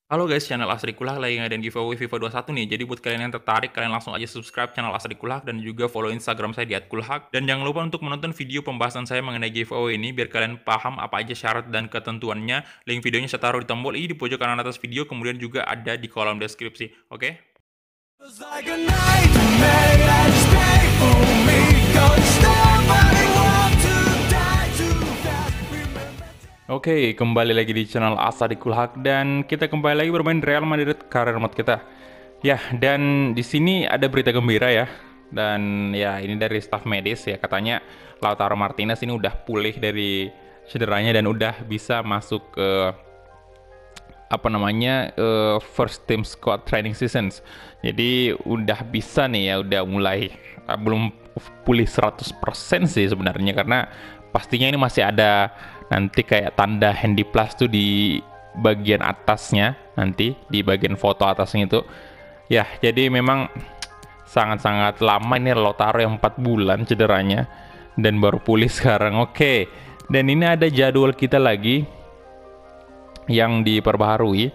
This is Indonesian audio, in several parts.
Halo guys, channel Asri Kulak lagi ngadain giveaway FIFA 21 nih. Jadi buat kalian yang tertarik, kalian langsung aja subscribe channel Asri Kulak dan juga follow Instagram saya di @kulhak. Dan jangan lupa untuk menonton video pembahasan saya mengenai giveaway ini biar kalian paham apa aja syarat dan ketentuannya. Link videonya saya taruh di tombol i di pojok kanan atas video, kemudian juga ada di kolom deskripsi. Oke? Oke, kembali lagi di channel Asri Kulhak dan kita kembali lagi bermain Real Madrid career mode kita. Ya, dan di sini ada berita gembira ya. Dan ya, ini dari staff medis ya, katanya Lautaro Martinez ini udah pulih dari cederanya dan udah bisa masuk ke first team squad training seasons. Jadi udah bisa nih ya, udah mulai belum pulih 100% sih sebenarnya, karena pastinya ini masih ada nanti kayak tanda handy plus tuh di bagian atasnya, nanti di bagian foto atasnya itu ya. Jadi memang sangat-sangat lama ini Lautaro yang 4 bulan cederanya dan baru pulih sekarang. Oke, dan ini ada jadwal kita lagi yang diperbaharui,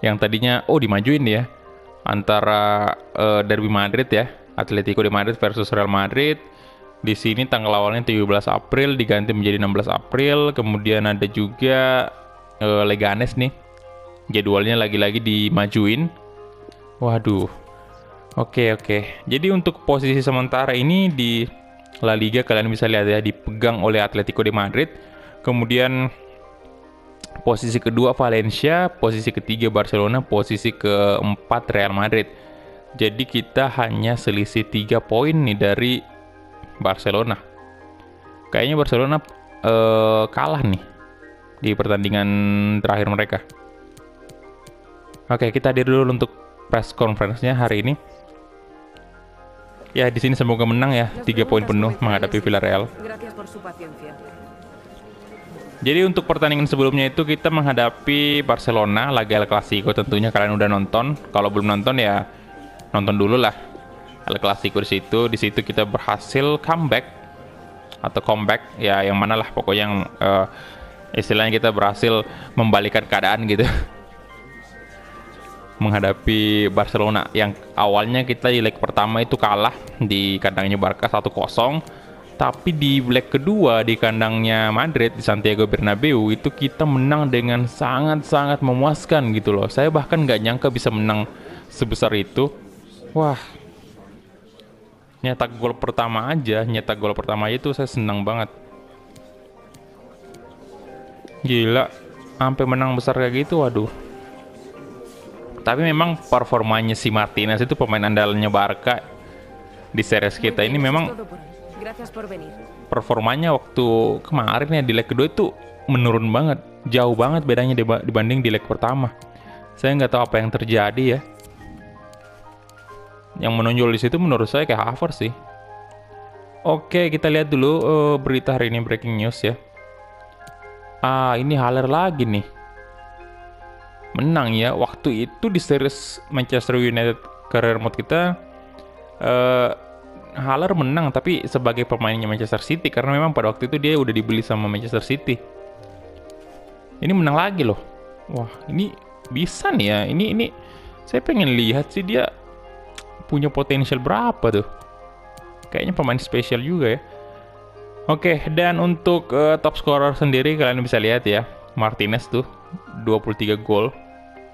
yang tadinya dimajuin ya, antara Derby Madrid ya, Atletico de Madrid versus Real Madrid. Di sini tanggal awalnya 17 April diganti menjadi 16 April. Kemudian ada juga Leganes nih, jadwalnya lagi-lagi dimajuin. Waduh. Oke. Jadi untuk posisi sementara ini di La Liga kalian bisa lihat ya, dipegang oleh Atletico de Madrid. Kemudian posisi kedua Valencia, posisi ketiga Barcelona, posisi keempat Real Madrid. Jadi kita hanya selisih 3 poin nih dari Barcelona. Kayaknya Barcelona kalah nih di pertandingan terakhir mereka. Oke, kita hadir dulu untuk press conference-nya hari ini. Ya, di sini semoga menang ya, 3 poin penuh menghadapi Villarreal. Jadi untuk pertandingan sebelumnya itu kita menghadapi Barcelona, laga El Clasico, tentunya kalian udah nonton. Kalau belum nonton ya nonton dulu lah El Clasico di situ. Di situ kita berhasil comeback ya, yang mana lah pokoknya yang istilahnya kita berhasil membalikan keadaan gitu. Menghadapi Barcelona yang awalnya kita di leg pertama itu kalah di kandangnya Barca 1-0. Tapi di leg kedua di kandangnya Madrid di Santiago Bernabeu itu kita menang dengan sangat-sangat memuaskan gitu loh. Saya bahkan nggak nyangka bisa menang sebesar itu. Wah, nyetak gol pertama aja itu saya senang banget. Gila, sampai menang besar kayak gitu, waduh. Tapi memang performanya si Martinez itu pemain andalannya Barca di series kita ini memang performanya waktu kemarin ya di leg kedua itu menurun banget, jauh banget bedanya dibanding di leg pertama. Saya nggak tahu apa yang terjadi ya. Yang menonjol di situ menurut saya kayak Havertz sih. Oke, kita lihat dulu berita hari ini, breaking news ya. Ini Haller lagi nih. Menang ya. Waktu itu di series Manchester United career mode kita Haller menang tapi sebagai pemainnya Manchester City, karena memang pada waktu itu dia udah dibeli sama Manchester City. Ini menang lagi loh. Wah, ini bisa nih ya. Ini saya pengen lihat sih dia punya potensial berapa tuh. Kayaknya pemain spesial juga ya. Oke, dan untuk top scorer sendiri kalian bisa lihat ya, Martinez tuh 23 gol.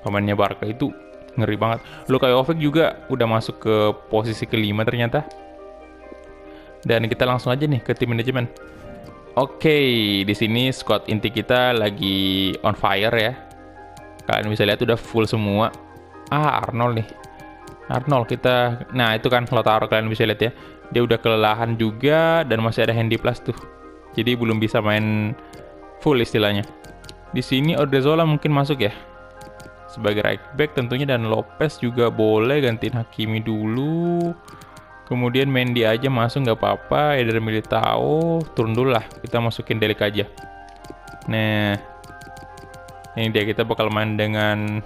Pemainnya Barca itu ngeri banget. Luka Jovic juga udah masuk ke posisi kelima ternyata. Dan kita langsung aja nih ke tim manajemen. Oke, di sini squad inti kita lagi on fire ya. Kalian bisa lihat udah full semua. Arnold nih. Nah itu kan Lautaro, kalian bisa lihat ya. Dia udah kelelahan juga dan masih ada handy plus tuh. Jadi belum bisa main full istilahnya. Di sini Odriozola mungkin masuk ya sebagai right back tentunya, dan Lopez juga boleh gantiin Hakimi dulu. Kemudian Mendy aja masuk nggak apa-apa. Eder Militao turun dulu lah, kita masukin Delik aja. Nah, ini dia, kita bakal main dengan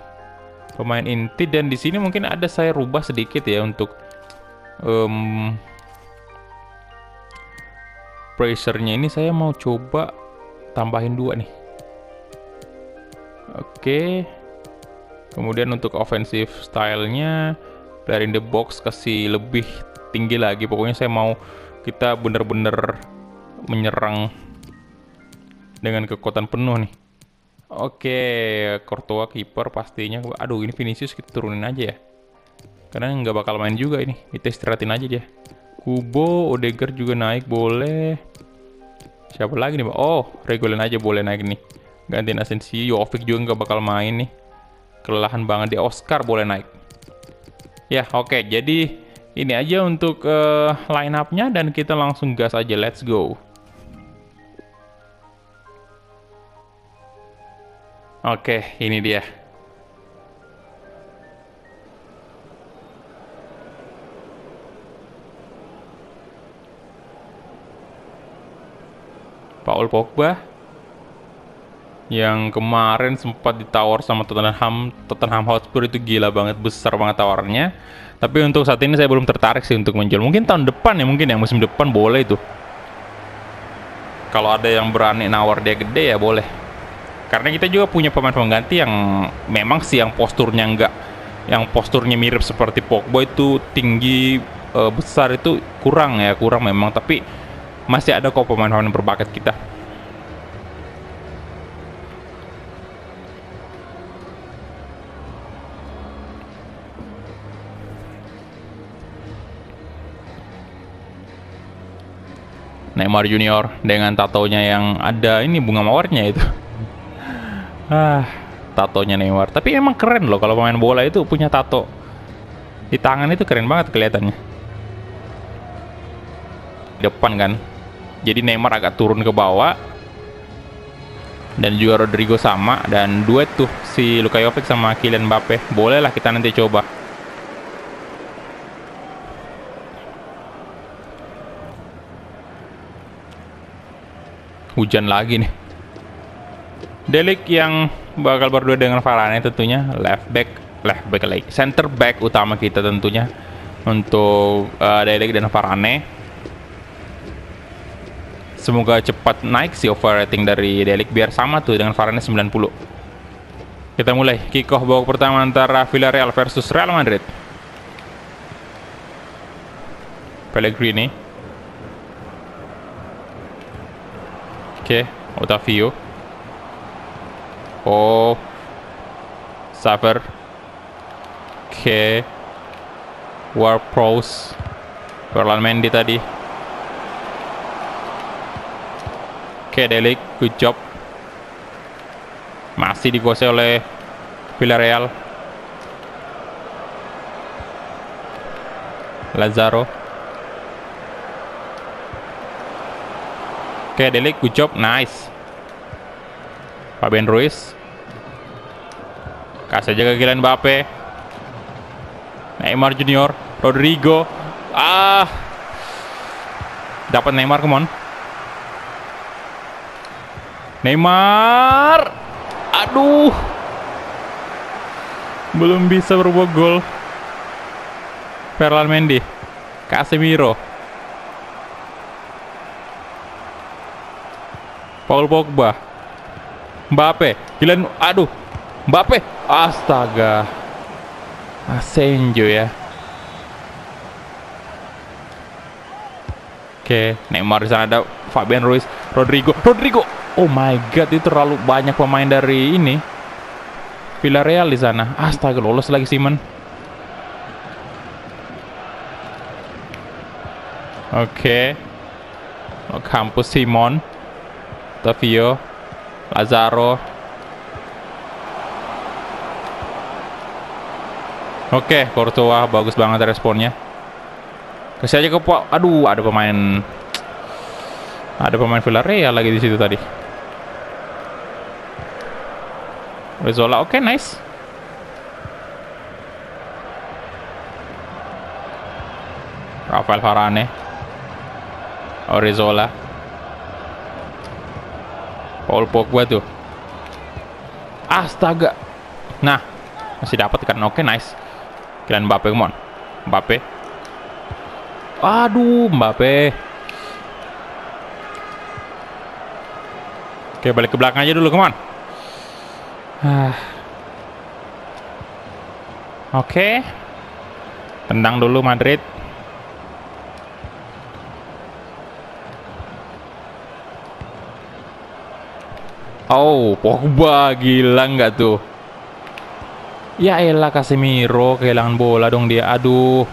pemain inti, dan di sini mungkin ada saya rubah sedikit ya untuk pressure-nya ini. Saya mau coba tambahin 2 nih. Oke. Kemudian untuk offensive stylenya, player in the box kasih lebih tinggi lagi. Pokoknya saya mau kita bener-bener menyerang dengan kekuatan penuh nih. Oke, Courtois kiper pastinya. Aduh, ini Vinicius kita turunin aja ya. Karena nggak bakal main juga ini. Kita istirahatin aja dia. Kubo, Odegaard juga naik boleh. Siapa lagi nih, Pak? Oh, Reguilon aja boleh naik nih. Gantiin Asensio, Jovic juga nggak bakal main nih. Kelelahan banget di Oscar boleh naik. Ya, oke. Jadi ini aja untuk line up-nya dan kita langsung gas aja. Let's go. Oke, ini dia. Paul Pogba yang kemarin sempat ditawar sama Tottenham Hotspur, itu gila banget, besar banget tawarannya. Tapi untuk saat ini saya belum tertarik sih untuk menjual. Mungkin tahun depan ya, mungkin ya musim depan boleh itu. Kalau ada yang berani nawar dia gede ya boleh. Karena kita juga punya pemain pengganti yang memang sih yang posturnya mirip seperti Pogba, itu tinggi, besar, itu kurang memang, tapi masih ada kok pemain-pemain berbakat kita. Neymar Junior dengan tatonya yang ada ini bunga mawarnya itu. Tatonya Neymar. Tapi emang keren loh kalau pemain bola itu punya tato di tangan, itu keren banget kelihatannya. Depan kan. Jadi Neymar agak turun ke bawah. Dan juga Rodrigo sama, dan duet tuh si Luka Jovic sama Kylian Mbappe. Boleh lah kita nanti coba. Hujan lagi nih. Delik yang bakal berdua dengan Varane tentunya, left back lagi, center back utama kita tentunya untuk Delik dan Varane. Semoga cepat naik si overrating dari Delik biar sama tuh dengan Varane 90. Kita mulai kick off babak pertama antara Villarreal versus Real Madrid. Pellegrini. Oke, Otavio. Oh, Saver. Oke, Ward-Prowse. Ferland Mendy tadi. Oke, Delik, good job. Masih dikuasai oleh Villarreal. Lazaro. Oke, Delik, good job, nice. Fabian Ruiz. Kasih aja ke Kylian Mbappe. Neymar Junior, Rodrigo. Dapat Neymar, come on. Neymar. Aduh. Belum bisa berbuat gol. Ferland Mendy. Casemiro. Paul Pogba. Mbappe. Kylian, aduh. Mbappe. Astaga. Asenjo ya. Oke, Neymar di sana, ada Fabian Ruiz, Rodrigo. Oh my god, itu terlalu banyak pemain dari ini Villarreal di sana. Astaga, lolos lagi Simon. Oke. Campus Simon. Tavio. Lazaro. Oke, Courtois bagus banget responnya. Kasih aja ke aduh, ada pemain Villarreal lagi di situ tadi. Rizola, oke, nice. Rafael Varane. Rizola. Paul Pogba tuh. Astaga. Nah, masih dapat kan? Oke, nice. Kylian Mbappe, come on. Mbappe. Aduh, Mbappe. Oke, balik ke belakang aja dulu, come on. Oke. Tendang dulu Madrid. Oh, Pogba, gila nggak tuh? Ya elah, Casemiro kehilangan bola dong dia. Aduh.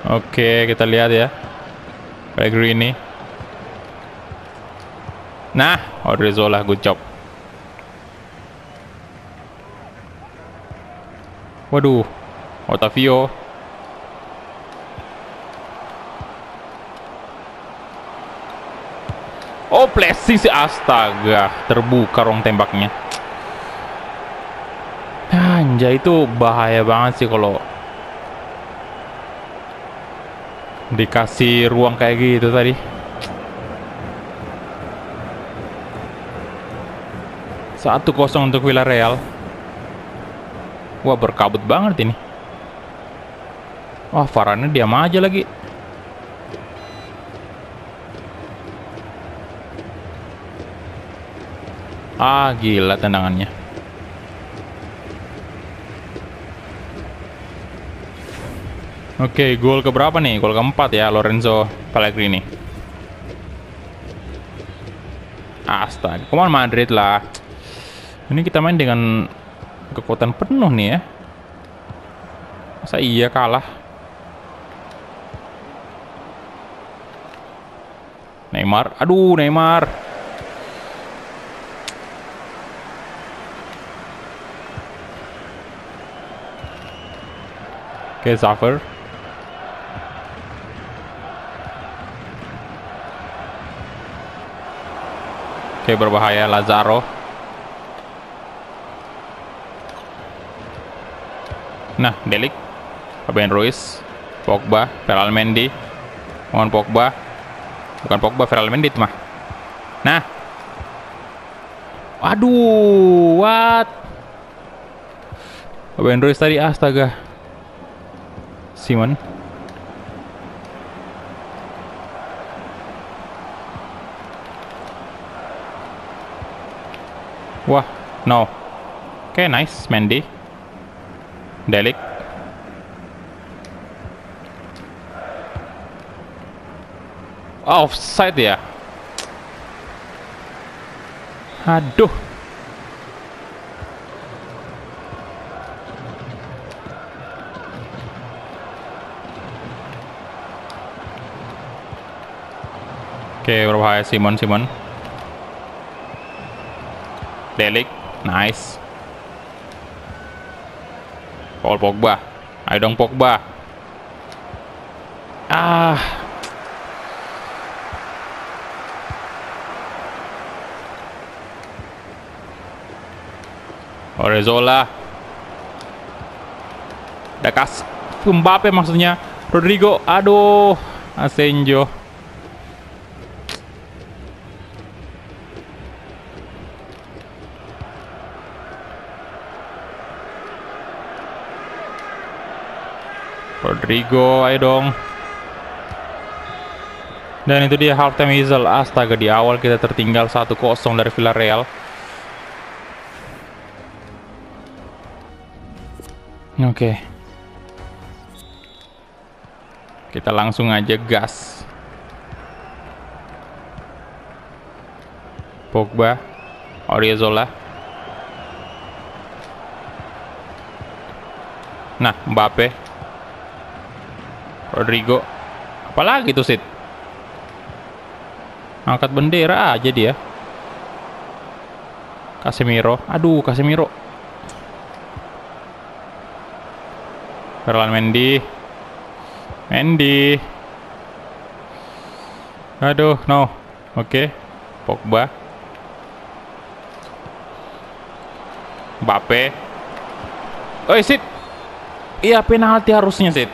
Oke, kita lihat ya. Pellegrini. Nah, Odriozola, good job. Waduh, Otavio. Oh, blessing sih, astaga, terbuka ruang tembaknya. Anjay, itu bahaya banget sih kalau dikasih ruang kayak gitu tadi. Satu kosong untuk Villarreal. Wah, berkabut banget ini. Wah, Varane diam aja lagi. Ah, gila tendangannya. Oke, gol keberapa nih? Gol keempat ya, Lorenzo Pellegrini. Astaga, come on Madrid lah. Ini kita main dengan kekuatan penuh nih ya. Masa iya kalah? Neymar, aduh Neymar. Oke, Zafer. Oke, berbahaya Lazaro. Nah, Delik, Fabian Ruiz, Pogba, Ferland Mendy. Mohon Pogba. Bukan Pogba, Ferland Mendy itu mah. Nah. Aduh, what? Fabian Ruiz tadi, astaga. Simon. Wah, no. Oke, nice, Mendy. Delik. Offside ya. Aduh. Oke, berbahaya Simon. Delik, nice. Paul Pogba. Ayo dong Pogba. Ah. Odriozola. Dakas. Mbappe maksudnya. Rodrigo. Aduh. Asenjo. Rodrigo, ayo dong. Dan itu dia halftime whistle. Astaga, di awal kita tertinggal 1-0 dari Villarreal. Oke. Kita langsung aja gas. Pogba, Odriozola. Nah, Mbappe. Rodrigo. Apalagi tuh Sid? Angkat bendera aja dia. Casemiro. Aduh, Casemiro. Ferland Mendy. Aduh, no. Oke. Pogba. Mbappe. Oi, Sid. Iya, penalti harusnya, Sid.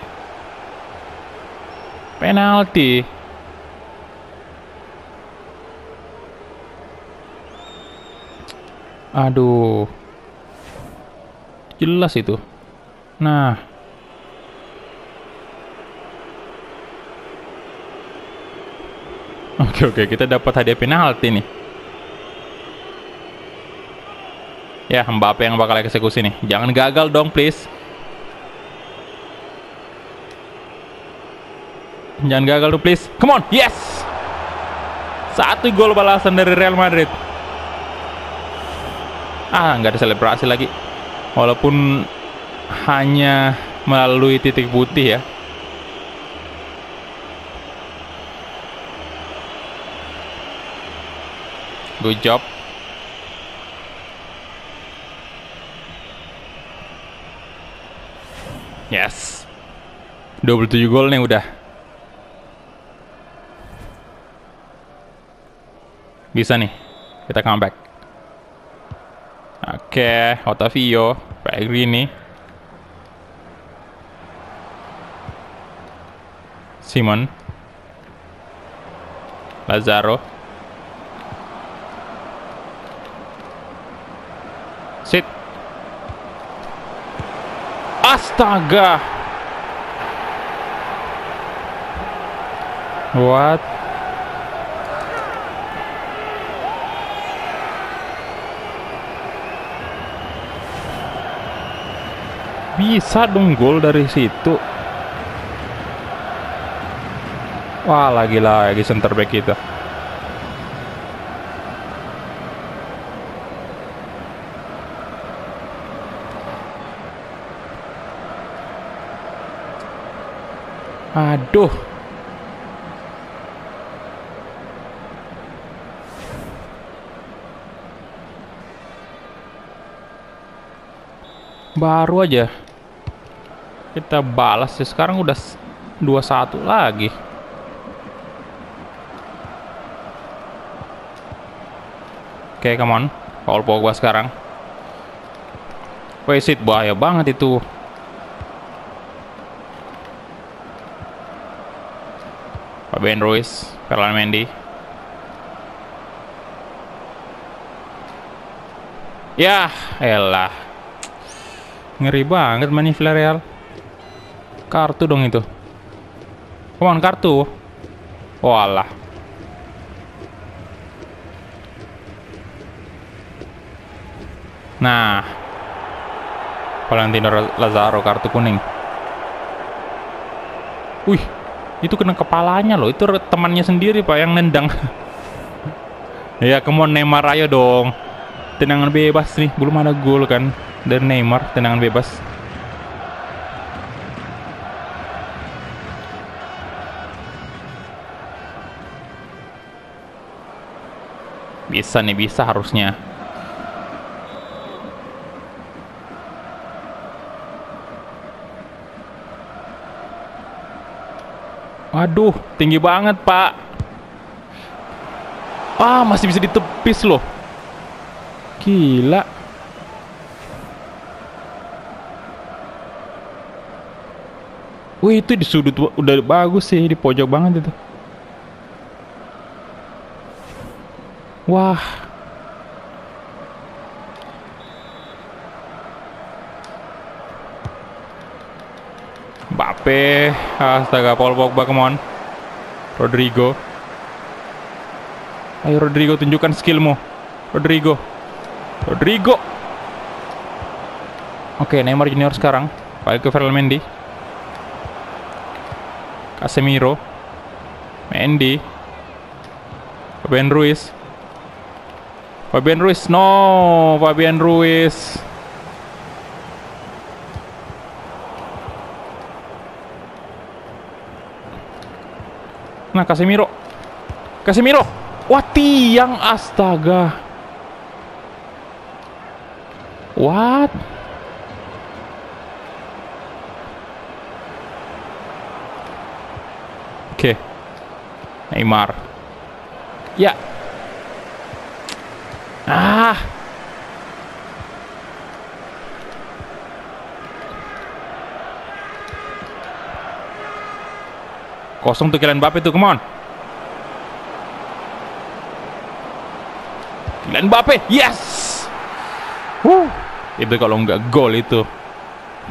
Penalti. Aduh. Jelas itu. Nah. Oke, kita dapat hadiah penalti nih. Ya, Mbappe yang bakal eksekusi nih. Jangan gagal dong, please. Jangan gagal tuh, please. Come on, yes! 1 gol balasan dari Real Madrid. Nggak ada selebrasi lagi. Walaupun hanya melalui titik putih ya. Good job. Yes. 27 gol nih udah. Bisa nih. Kita comeback. Oke, Otavio, Pellegrini, Simon, Lazaro, Sit. Astaga. What? Bisa dong gol dari situ. Wah, lagi center back kita. Aduh. Baru aja kita balas ya, sekarang udah 2-1 lagi. Oke, come on. Paul Pogba sekarang. Wasit, bahaya banget itu. Fabian Ruiz, Ferland Mendy. Ya, elah. Ngeri banget main Villarreal. Kartu dong itu. Come on, kartu. Walah. Nah. Valentino Lazaro kartu kuning. Wih, itu kena kepalanya loh. Itu temannya sendiri Pak yang nendang. Ya, come on Neymar, ayo dong. Tendangan bebas nih, belum ada gol kan dari Neymar, tendangan bebas. Bisa nih, bisa harusnya. Waduh, tinggi banget, Pak. Masih bisa ditepis loh. Gila. Wih, itu di sudut udah bagus sih, di pojok banget itu. Wah. Mbappe, astaga, Paul Pogba, come on. Rodrigo. Ayo Rodrigo, tunjukkan skillmu. Rodrigo. Oke, Neymar Junior sekarang. Balik ke Ferland Mendy. Casemiro. Mendy. Fabian Ruiz. No, Fabian Ruiz. Nah, Casemiro. Wah, tiang, astaga. What? Oke. Neymar. Ya. Kosong tuh Kylian Mbappe tuh, come on. Kylian Mbappe, yes. Itu kalau nggak gol itu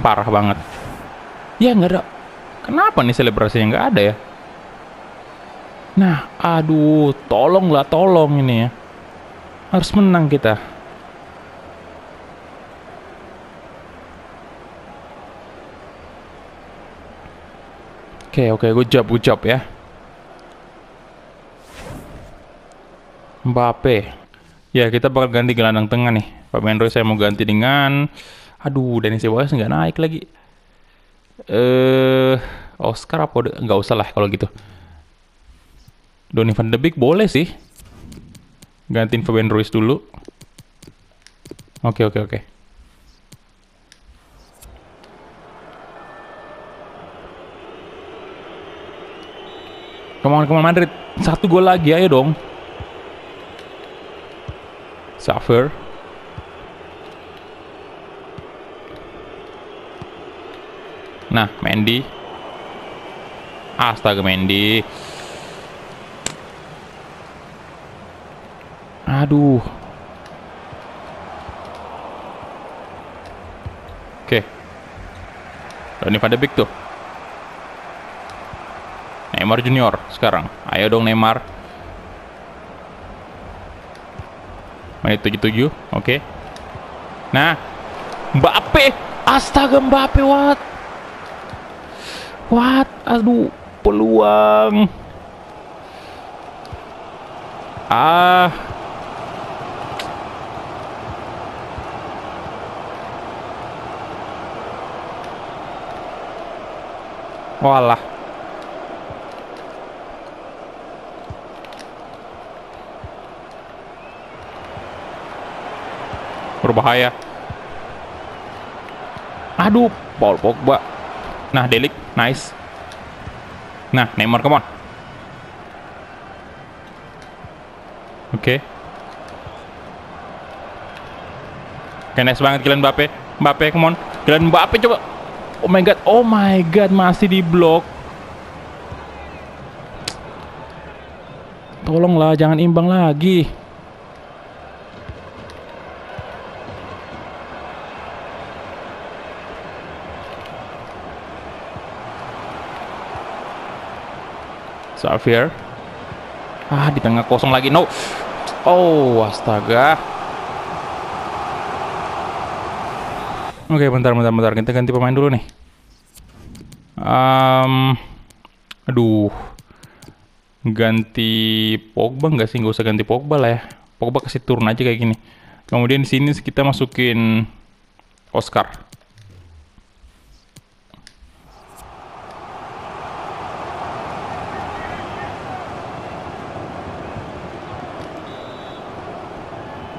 parah banget. Ya nggak ada. Kenapa nih selebrasinya nggak ada ya? Nah, aduh, tolong ini ya. Harus menang kita. Oke, good job ya. Mbappe. Ya, kita bakal ganti gelandang tengah nih. Fabian Ruiz saya mau ganti dengan... Aduh, Denis Ceballos nggak naik lagi. Oscar apa udah? Nggak usah lah kalau gitu. Donny van de Beek boleh sih. Gantiin Fabian Ruiz dulu. Oke. Come on Madrid. 1 gol lagi, ayo dong. Suffer. Nah, Mendy. Astaga, Mendy. Aduh. Oke. Donny van de Beek tuh. Neymar Junior sekarang. Ayo dong Neymar. Menit 77. Oke. Nah, Mbappe. Astaga, Mbappe, what? Aduh, peluang. Walah. Berbahaya. Aduh, Paul Pogba. Nah, Delik, nice. Nah, Neymar, come on. Oke. Nice banget Kylian Mbappe. Mbappe, come on. Kylian Mbappe coba. Oh my god, masih di blok. Tolonglah, jangan imbang lagi. Xavier. Di tengah kosong lagi. No. Oh, astaga. Oke, bentar. Kita ganti pemain dulu nih. Aduh. Ganti Pogba nggak sih? Nggak usah ganti Pogba lah ya. Pogba kasih turun aja kayak gini. Kemudian di sini kita masukin Oscar.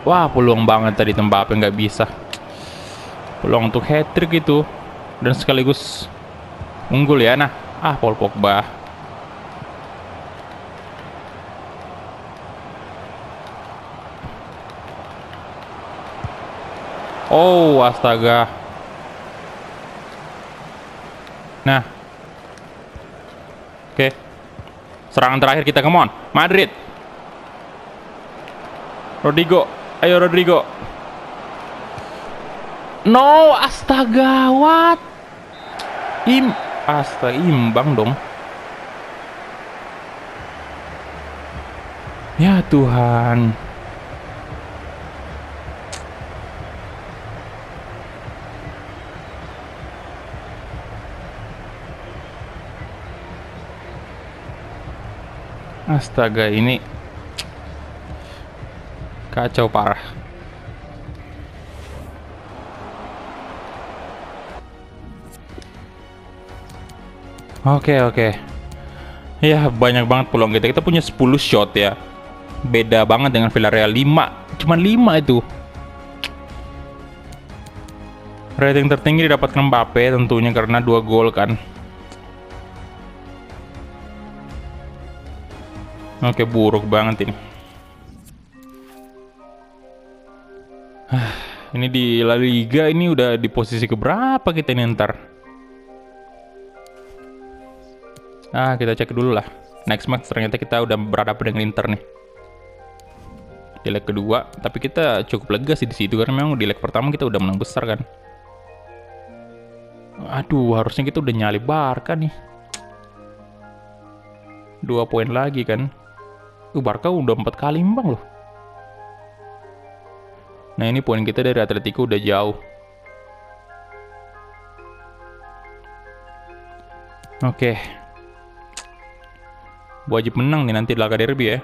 Wah, peluang banget tadi Mbappe nggak bisa. Peluang untuk hat-trick itu. Dan sekaligus unggul ya. Nah, Paul Pogba. Oh, astaga. Nah. Oke. Serangan terakhir kita, come on. Madrid. Rodrigo. Ayo Rodrigo. No, astaga, what? Astaga, imbang dong. Ya Tuhan. Astaga, ini kacau parah. Oke. Ya, banyak banget peluang kita. Kita punya 10 shot ya. Beda banget dengan Villarreal 5. Cuman 5 itu. Rating tertinggi didapatkan Mbappe tentunya karena 2 gol kan. Oke, buruk banget ini. Ini di La Liga ini udah di posisi keberapa kita ini ntar? Kita cek dulu lah. Next match ternyata kita udah berhadapan dengan Inter nih. Di leg kedua, tapi kita cukup lega sih di situ karena memang di leg pertama kita udah menang besar kan. Aduh, harusnya kita udah nyalip Barca nih. 2 poin lagi kan. Barca udah 4 kali imbang loh. Nah, ini poin kita dari Atletico udah jauh. Oke. wajib menang nih nanti laga derby ya.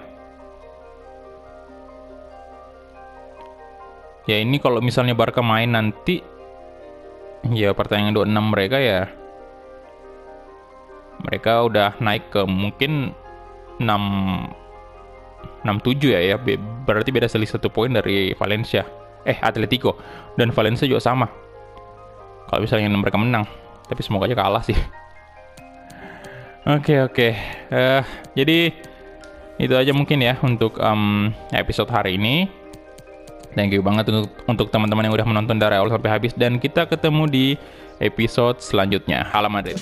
Ya ini kalau misalnya Barca main nanti, ya pertandingan 26 mereka ya, mereka udah naik ke mungkin 6-7 ya, berarti beda selisih 1 poin dari Valencia. Atletico dan Valencia juga sama. Kalau misalnya mereka menang, tapi semoga aja kalah sih. Oke. Jadi itu aja mungkin ya untuk episode hari ini. Thank you banget untuk teman-teman yang udah menonton dari awal sampai habis, dan kita ketemu di episode selanjutnya. Hala Madrid.